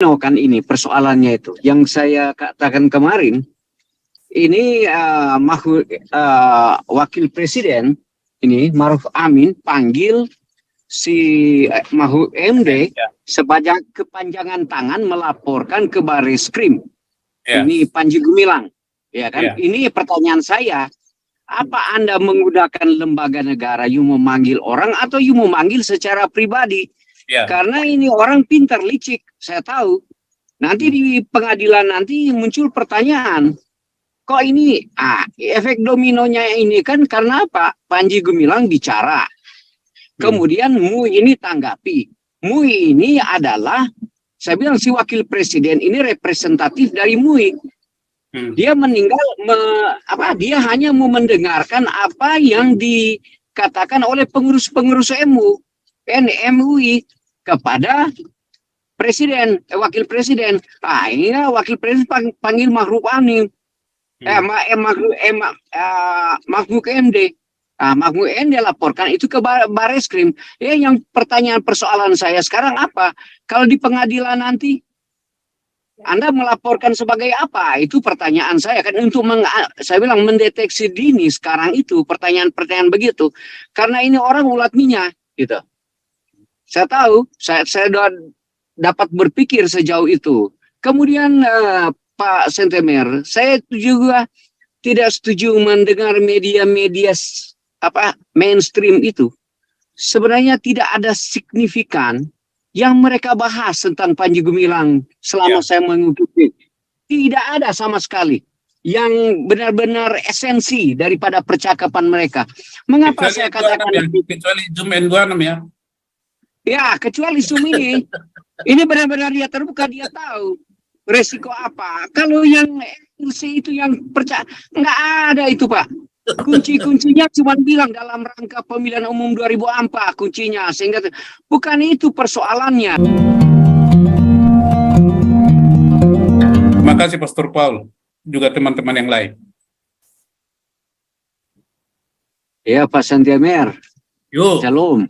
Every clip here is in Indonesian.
domino kan ini persoalannya itu. Yang saya katakan kemarin, ini Wakil Presiden ini Maruf Amin panggil si Mahfud MD sebagai kepanjangan tangan melaporkan ke Barreskrim. Ini Panji Gumilang, ya kan? Ini pertanyaan saya, apa Anda menggunakan lembaga negara, you memanggil orang atau you memanggil secara pribadi? Karena ini orang pintar licik, saya tahu. Nanti di pengadilan nanti muncul pertanyaan, kok ini efek dominonya ini kan karena apa? Panji Gumilang bicara, kemudian MUI ini tanggapi. MUI ini adalah, saya bilang si Wakil Presiden ini representatif dari MUI. Dia meninggal, dia hanya mau mendengarkan apa yang dikatakan oleh pengurus-pengurus MUI kepada Presiden, Wakil Presiden. Ini Wakil Presiden panggil Maruf Amin, Mahfud MD. Mahfud MD laporkan itu ke Barreskrim. Yang pertanyaan persoalan saya sekarang apa? Kalau di pengadilan nanti Anda melaporkan sebagai apa? Itu pertanyaan saya kan, untuk saya bilang mendeteksi dini sekarang itu pertanyaan-pertanyaan begitu. Karena ini orang ulat minyak gitu. Saya tahu, saya dapat berpikir sejauh itu. Kemudian Pak Sentemer, saya juga tidak setuju mendengar media-media mainstream itu. Sebenarnya tidak ada signifikan yang mereka bahas tentang Panji Gumilang selama saya mengikuti. Tidak ada sama sekali yang benar-benar esensi daripada percakapan mereka. Mengapa saya katakan kecuali Zoom N26 ya? Ya, kecuali Zoom ini. Ini benar-benar dia terbuka, dia tahu resiko apa. Kalau yang LC itu yang percaya, nggak ada itu Pak. Kunci-kuncinya cuma bilang dalam rangka pemilihan umum 2004 kuncinya, sehingga bukan itu persoalannya. Terima kasih Pastor Paul, juga teman-teman yang lain. Ya Pak Santiamer. Shalom.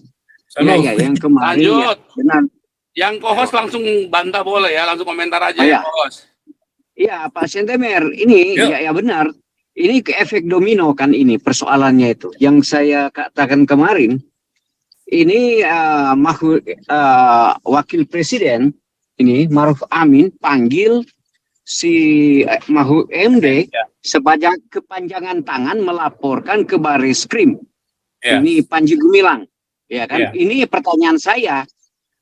Ya, yang kemarin lanjut. Ya, benar. Yang co-host langsung bantah boleh ya, langsung komentar aja ya co-host. Iya Pak Santiamer, ini ya benar. Ini efek domino kan ini persoalannya itu. Yang saya katakan kemarin, ini Wakil Presiden ini Maruf Amin panggil si Mahfud MD sebagai kepanjangan tangan melaporkan ke Barreskrim. Ini Panji Gumilang, ya kan? Ini pertanyaan saya,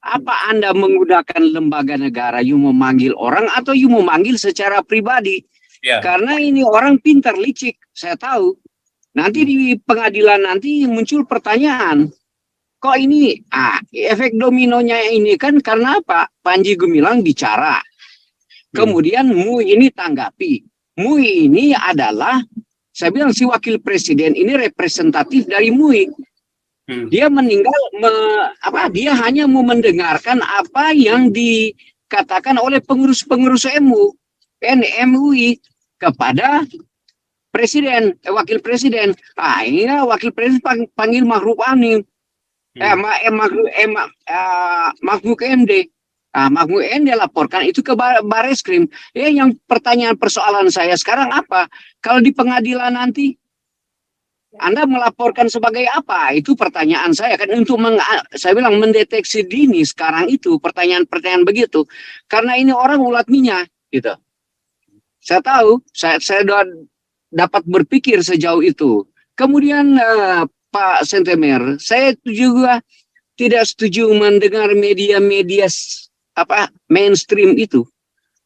apa Anda menggunakan lembaga negara, you memanggil orang atau you memanggil secara pribadi? Karena ini orang pintar licik, saya tahu. Nanti di pengadilan nanti muncul pertanyaan, kok ini efek dominonya ini kan karena apa? Panji Gumilang bicara, kemudian MUI ini tanggapi. MUI ini adalah, saya bilang si Wakil Presiden ini representatif dari MUI. Dia meninggal, dia hanya mau mendengarkan apa yang dikatakan oleh pengurus-pengurus MUI kepada Presiden, Wakil Presiden. Ini Wakil Presiden panggil Maruf Amin, Mahfud MD. Mahfud MD laporkan itu ke Barreskrim. Yang pertanyaan persoalan saya sekarang apa? Kalau di pengadilan nanti Anda melaporkan sebagai apa? Itu pertanyaan saya kan, untuk saya bilang mendeteksi dini sekarang itu pertanyaan-pertanyaan begitu. Karena ini orang ulat minyak gitu. Saya tahu, saya dapat berpikir sejauh itu. Kemudian Pak Sentemer, saya juga tidak setuju mendengar media-media mainstream itu.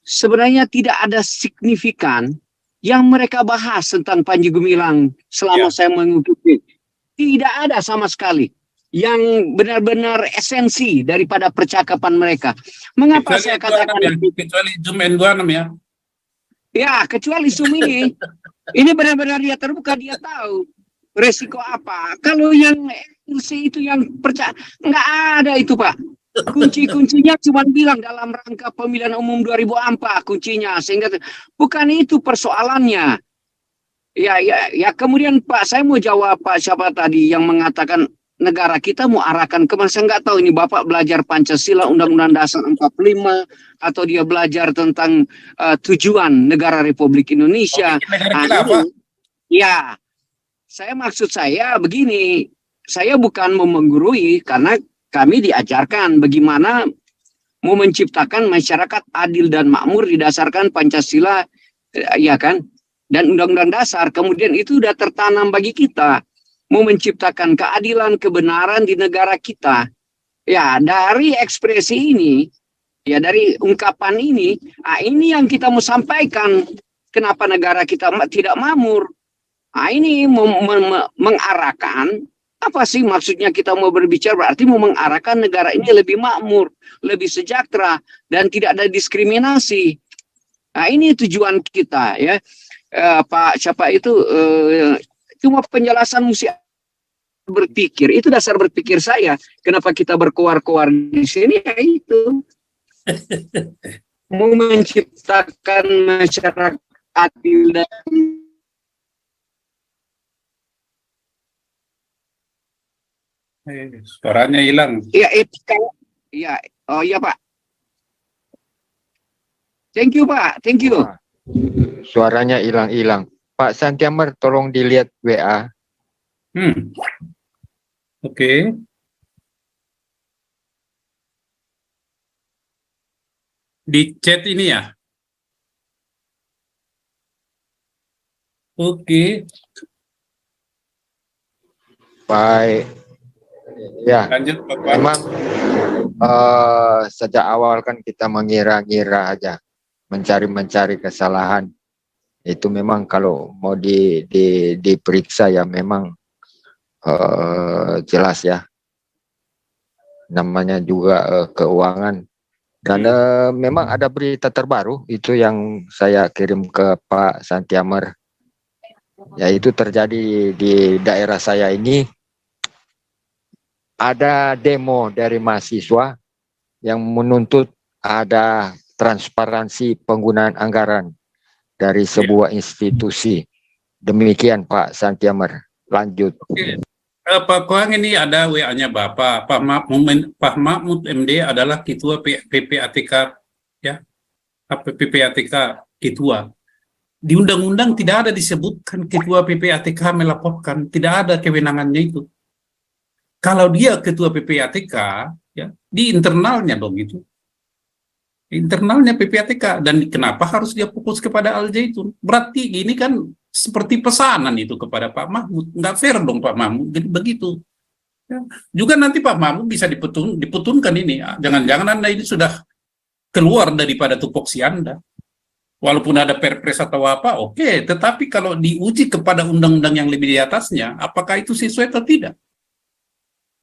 Sebenarnya tidak ada signifikan yang mereka bahas tentang Panji Gumilang selama saya mengikuti. Tidak ada sama sekali yang benar-benar esensi daripada percakapan mereka. Mengapa saya katakan kecuali Zoom N26 ya? Ya, kecuali Zoom ini. Ini benar-benar dia terbuka, dia tahu resiko apa. Kalau yang LC itu yang percaya, nggak ada itu Pak. Kunci-kuncinya cuma bilang dalam rangka pemilihan umum 2004 kuncinya, sehingga bukan itu persoalannya. Ya, kemudian Pak, saya mau jawab Pak siapa tadi yang mengatakan negara kita mau arahkan ke mana? Saya nggak tahu ini Bapak belajar Pancasila, Undang-Undang Dasar 45, atau dia belajar tentang tujuan negara Republik Indonesia. Negara kita apa? Ya, maksud saya begini, saya bukan mau menggurui karena kami diajarkan bagaimana mau menciptakan masyarakat adil dan makmur didasarkan Pancasila, ya kan, dan Undang-Undang Dasar. Kemudian itu sudah tertanam bagi kita. Mau menciptakan keadilan, kebenaran di negara kita. Ya, dari ekspresi ini, ya dari ungkapan ini, ini yang kita mau sampaikan. Kenapa negara kita tidak makmur? Ini mengarahkan, apa sih maksudnya kita mau berbicara? Berarti mau mengarahkan negara ini lebih makmur, lebih sejahtera, dan tidak ada diskriminasi. Ini tujuan kita, ya. Pak siapa itu, cuma penjelasan mesti berpikir, itu dasar berpikir saya. Kenapa kita berkoar-koar di sini, ya itu. Mau menciptakan masyarakat adil dan suaranya hilang. ya etika. Ya, oh iya Pak. Thank you Pak, thank you. Suaranya hilang-hilang. Pak Santiamer, tolong dilihat WA. Oke. Di chat ini ya. Oke. Baik. Ya, Lanjut Pak. memang sejak awal kan kita mengira-ngira aja, mencari kesalahan. Itu memang kalau mau diperiksa ya memang jelas ya. Namanya juga keuangan. Dan memang ada berita terbaru itu yang saya kirim ke Pak Santiamer. Yaitu terjadi di daerah saya ini. Ada demo dari mahasiswa yang menuntut ada transparansi penggunaan anggaran dari sebuah institusi. Demikian Pak Santiamer. Lanjut. Oke. Pak Kuang, ini ada WA-nya Bapak. Pak Mahmud MD adalah Ketua PPATK, ya. PPATK Ketua. Di undang-undang tidak ada disebutkan Ketua PPATK melaporkan, tidak ada kewenangannya itu. Kalau dia Ketua PPATK, ya, di internalnya dong itu. Internalnya PPATK. Dan kenapa harus dia fokus kepada Al Zaitun? Berarti ini kan seperti pesanan itu kepada Pak Mahmud. Nggak fair dong Pak Mahmud. Jadi begitu. Ya. Juga nanti Pak Mahmud bisa diputunkan ini. Jangan-jangan Anda ini sudah keluar daripada tupoksi Anda. Walaupun ada perpres atau apa, oke. Tetapi kalau diuji kepada undang-undang yang lebih di atasnya, apakah itu sesuai atau tidak?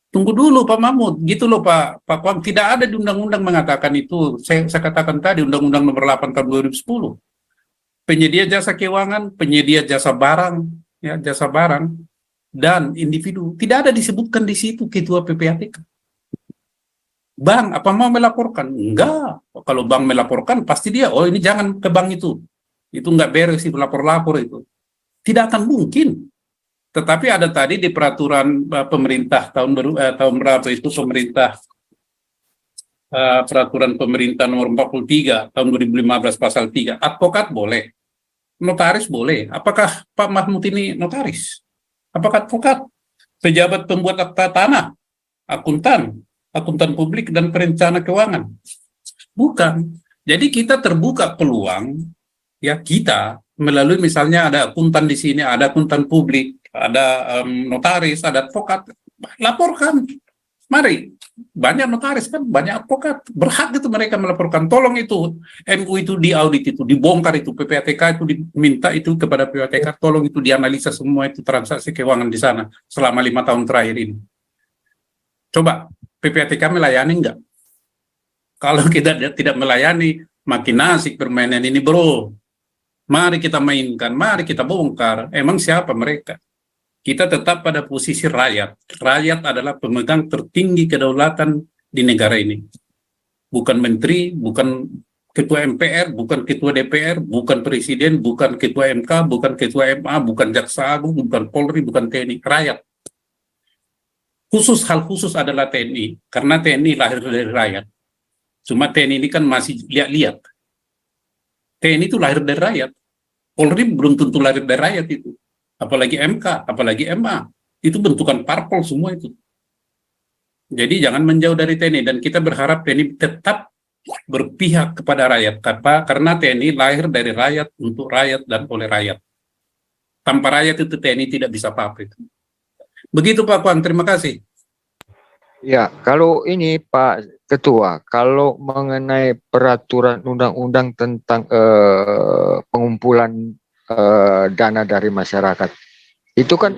Tunggu dulu Pak Mahmud, gitu loh Pak Kuang. Tidak ada di undang-undang mengatakan itu. Saya katakan tadi, Undang-Undang Nomor 8 tahun 2010. Penyedia jasa keuangan, penyedia jasa barang, ya, jasa barang, dan individu. Tidak ada disebutkan di situ Ketua PPATK. Bank, apa mau melaporkan? Enggak. Kalau bank melaporkan, pasti dia, oh ini jangan ke bank itu. Itu enggak beres, itu lapor-lapor itu. Tidak akan mungkin. Tetapi ada tadi di peraturan pemerintah tahun berapa itu peraturan pemerintah nomor 43 tahun 2015 pasal 3, advokat boleh, notaris boleh. Apakah Pak Mahmud ini notaris? Apakah advokat? Pejabat pembuat akta tanah, akuntan publik dan perencana keuangan? Bukan. Jadi kita terbuka peluang, ya, kita melalui misalnya ada akuntan di sini, ada akuntan publik, ada notaris, ada advokat, laporkan. Mari, banyak notaris kan, banyak advokat, berhak itu mereka melaporkan. Tolong itu MU itu diaudit, itu dibongkar, itu PPATK itu diminta itu kepada PPATK, tolong itu dianalisa semua itu transaksi keuangan di sana selama 5 tahun terakhir ini. Coba PPATK melayani enggak? Kalau kita tidak melayani, makin asik permainan ini bro. Mari kita mainkan, mari kita bongkar. Emang siapa mereka? Kita tetap pada posisi rakyat. Rakyat adalah pemegang tertinggi kedaulatan di negara ini. Bukan menteri, bukan ketua MPR, bukan ketua DPR, bukan presiden, bukan ketua MK, bukan ketua MA, bukan jaksa agung, bukan Polri, bukan TNI. Rakyat. hal khusus adalah TNI, karena TNI lahir dari rakyat. Cuma TNI ini kan masih lihat-lihat. TNI itu lahir dari rakyat. Polri belum tentu lahir dari rakyat itu. Apalagi MK, apalagi MA. Itu bentukan parpol semua itu. Jadi jangan menjauh dari TNI, dan kita berharap TNI tetap berpihak kepada rakyat. Karena TNI lahir dari rakyat, untuk rakyat, dan oleh rakyat. Tanpa rakyat itu TNI tidak bisa apa-apa itu. Begitu Pak Kuang, terima kasih. Ya, kalau ini Pak Ketua, kalau mengenai peraturan undang-undang tentang pengumpulan dana dari masyarakat, itu kan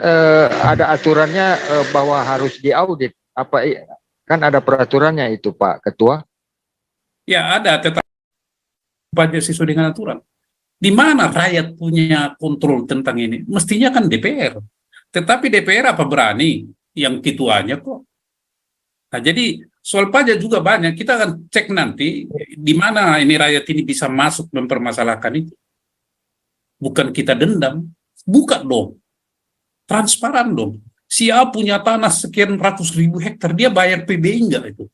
ada aturannya bahwa harus diaudit. Kan ada peraturannya itu Pak Ketua? Ya ada, tetap pajak sesuai dengan aturan. Di mana rakyat punya kontrol tentang ini? Mestinya kan DPR. Tetapi DPR apa berani? Yang ketuanya kok. Nah, jadi soal pajak juga banyak. Kita akan cek nanti di mana ini rakyat ini bisa masuk mempermasalahkan itu. Bukan kita dendam. Buka dong. Transparan dong. Siapa punya tanah sekian ratus ribu hektar, dia bayar PBI enggak itu?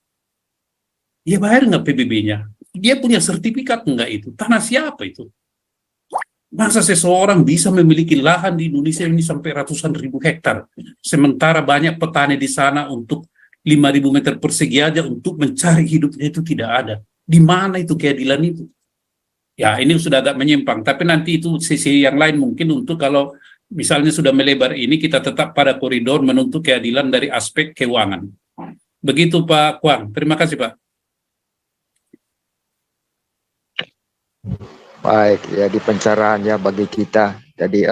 Dia bayar enggak PBB-nya? Dia punya sertifikat enggak itu? Tanah siapa itu? Masa seseorang bisa memiliki lahan di Indonesia ini sampai ratusan ribu hektar, sementara banyak petani di sana untuk 5.000 meter persegi aja untuk mencari hidupnya itu tidak ada. Di mana itu keadilan itu? Ya ini sudah agak menyimpang, tapi nanti itu sisi yang lain mungkin untuk kalau misalnya sudah melebar ini kita tetap pada koridor menuntut keadilan dari aspek keuangan. Begitu Pak Kuang, terima kasih Pak. Baik, ya di pencerahan ya bagi kita. Jadi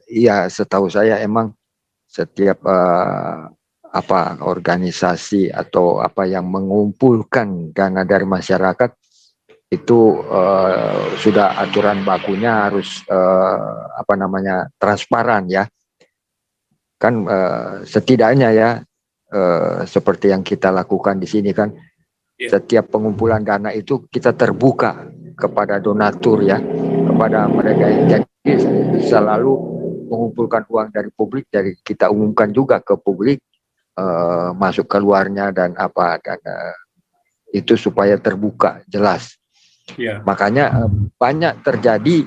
iya setahu saya emang setiap organisasi atau apa yang mengumpulkan dana dari masyarakat itu sudah aturan bakunya harus transparan ya. Kan setidaknya ya seperti yang kita lakukan di sini kan, setiap pengumpulan dana itu kita terbuka kepada donatur ya, kepada mereka yang jadi selalu mengumpulkan uang dari publik, dari kita umumkan juga ke publik masuk keluarnya dan itu supaya terbuka jelas. Makanya banyak terjadi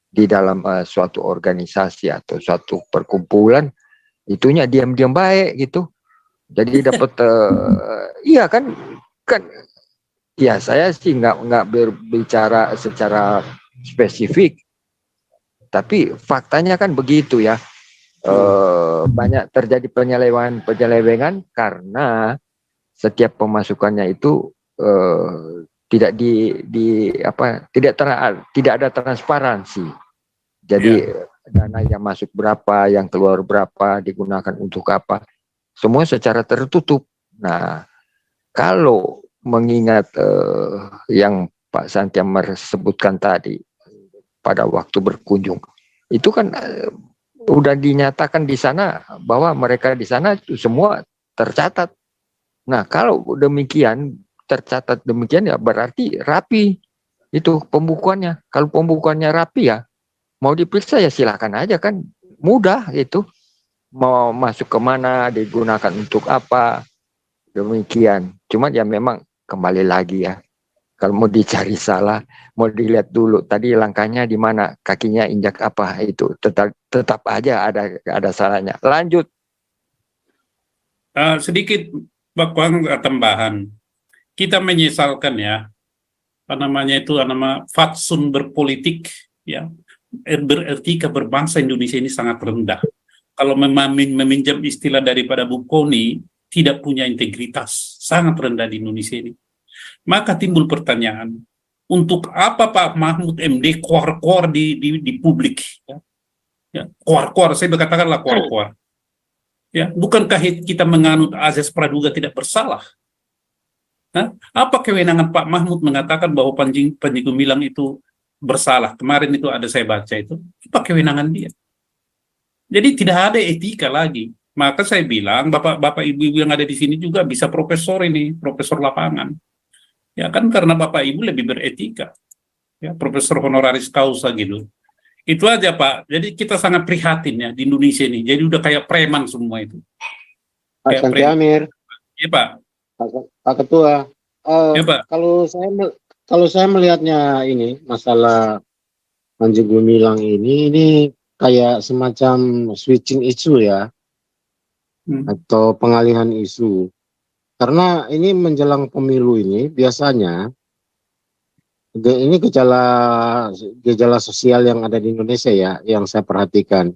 di dalam suatu organisasi atau suatu perkumpulan itunya diam-diam baik gitu. Jadi dapat iya kan ya saya sih nggak berbicara secara spesifik, tapi faktanya kan begitu ya. Banyak terjadi penyelewengan karena setiap pemasukannya itu tidak tidak ada transparansi. Jadi dana yang masuk berapa, yang keluar berapa, digunakan untuk apa, semua secara tertutup. Nah, kalau mengingat yang Pak Santiamer sebutkan tadi pada waktu berkunjung, itu kan udah dinyatakan di sana bahwa mereka di sana itu semua tercatat. Nah, kalau demikian tercatat demikian ya berarti rapi itu pembukuannya. Kalau pembukuannya rapi ya mau diperiksa ya silakan aja kan, mudah itu. Mau masuk kemana, digunakan untuk apa, demikian. Cuman ya memang kembali lagi ya, kalau mau dicari salah, mau dilihat dulu tadi langkahnya di mana, kakinya injak apa, itu tetap aja ada salahnya. Lanjut. Sedikit Pak Kuang tambahan, kita menyesalkan ya, fatsun berpolitik ya, beretika berbangsa Indonesia ini sangat rendah. Kalau meminjam istilah daripada Bu Kony, tidak punya integritas, sangat rendah di Indonesia ini. Maka timbul pertanyaan, untuk apa Pak Mahfud MD kuar-kuar di publik? Ya, kuar-kuar, saya berkatakanlah kuar-kuar. Ya, bukankah kita menganut azas praduga tidak bersalah? Apa kewenangan Pak Mahfud mengatakan bahwa Panji Gumilang itu bersalah? Kemarin itu ada saya baca itu. Apa kewenangan dia? Jadi tidak ada etika lagi. Maka saya bilang, bapak ibu-ibu yang ada di sini juga bisa profesor ini, profesor lapangan. Ya kan karena bapak ibu lebih beretika. Ya, profesor honoraris causa gitu. Itu aja Pak. Jadi kita sangat prihatin ya di Indonesia ini. Jadi udah kayak preman semua itu. Pak Kayak Santi preman. Amir, Iya Pak. Pak Ketua. Iya Pak. Kalau saya melihatnya ini masalah Panji Gumilang ini kayak semacam switching isu ya, atau pengalihan isu. Karena ini menjelang pemilu ini biasanya ini gejala sosial yang ada di Indonesia ya, yang saya perhatikan.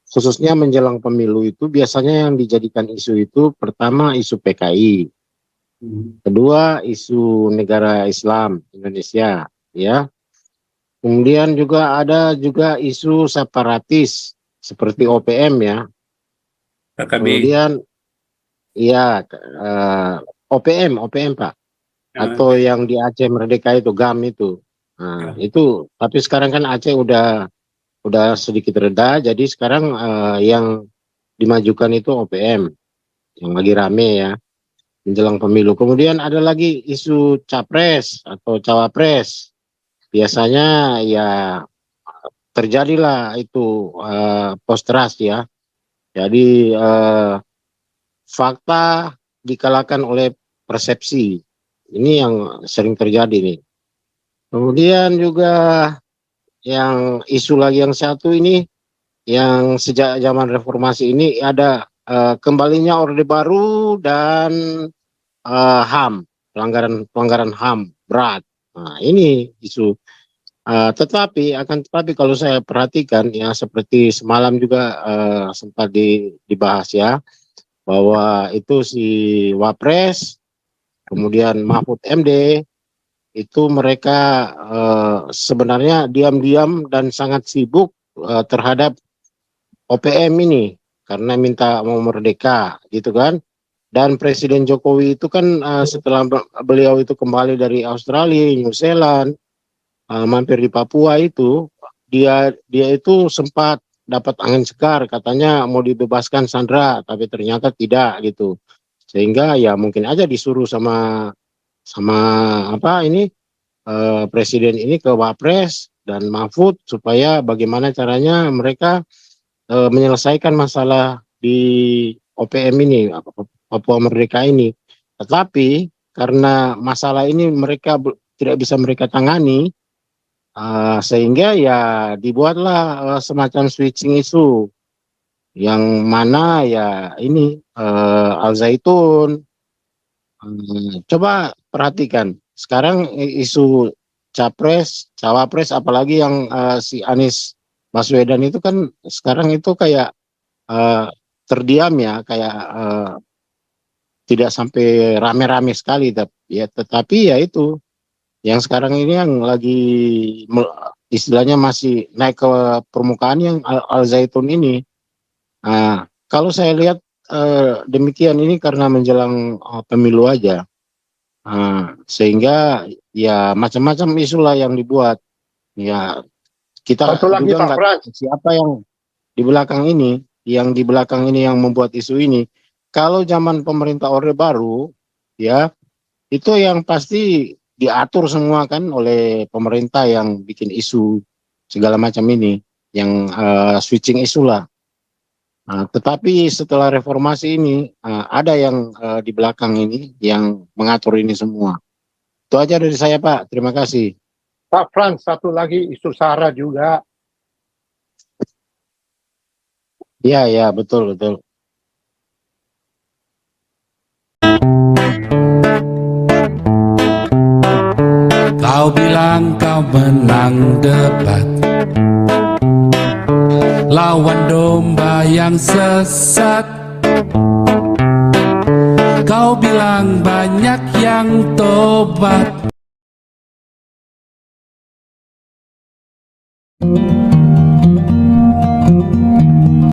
Khususnya menjelang pemilu itu biasanya yang dijadikan isu itu pertama isu PKI, kedua isu negara Islam Indonesia, ya. Kemudian juga ada isu separatis seperti OPM ya. KKB. Kemudian ya OPM Pak, atau yang di Aceh Merdeka itu GAM itu. Nah, itu tapi sekarang kan Aceh udah sedikit reda, jadi sekarang yang dimajukan itu OPM yang lagi rame ya menjelang pemilu. Kemudian ada lagi isu capres atau cawapres. Biasanya ya terjadilah itu post-trust ya. Jadi fakta dikalahkan oleh persepsi. Ini yang sering terjadi nih. Kemudian juga yang isu lagi yang satu ini, yang sejak zaman reformasi ini ada kembalinya Orde Baru dan HAM, pelanggaran HAM berat. Nah, ini isu. Tetapi kalau saya perhatikan ya, seperti semalam juga sempat dibahas ya, bahwa itu si Wapres, kemudian Mahfud MD, itu mereka sebenarnya diam-diam dan sangat sibuk terhadap OPM ini karena minta mau merdeka gitu kan. Dan Presiden Jokowi itu kan setelah beliau itu kembali dari Australia, New Zealand, mampir di Papua itu, dia itu sempat dapat angin segar, katanya mau dibebaskan Sandra, tapi ternyata tidak gitu. Sehingga ya mungkin aja disuruh sama apa ini presiden ini ke Wapres dan Mahfud supaya bagaimana caranya mereka menyelesaikan masalah di OPM ini, Papua Merdeka ini. Tetapi karena masalah ini mereka tidak bisa mereka tangani, sehingga ya dibuatlah semacam switching isu yang mana ya ini Al Zaitun. Coba perhatikan sekarang isu capres, cawapres, apalagi yang si Anies Baswedan itu kan sekarang itu kayak terdiam ya, kayak tidak sampai rame-rame sekali, tetapi ya itu yang sekarang ini yang lagi istilahnya masih naik ke permukaan yang Al Zaitun ini. Nah, kalau saya lihat demikian ini karena menjelang pemilu aja, sehingga ya macam-macam isu lah yang dibuat. Ya kita juga nggak tahu siapa yang di belakang ini, yang membuat isu ini. Kalau zaman pemerintah Orde Baru, ya itu yang pasti diatur semua kan oleh pemerintah yang bikin isu segala macam ini, yang switching isu lah. Tetapi setelah reformasi ini ada yang di belakang ini yang mengatur ini semua. Itu aja dari saya Pak, terima kasih. Pak Frans, satu lagi isu SARA juga. Ya betul. Kau bilang kau menang debat lawan domba yang sesat. Kau bilang banyak yang tobat.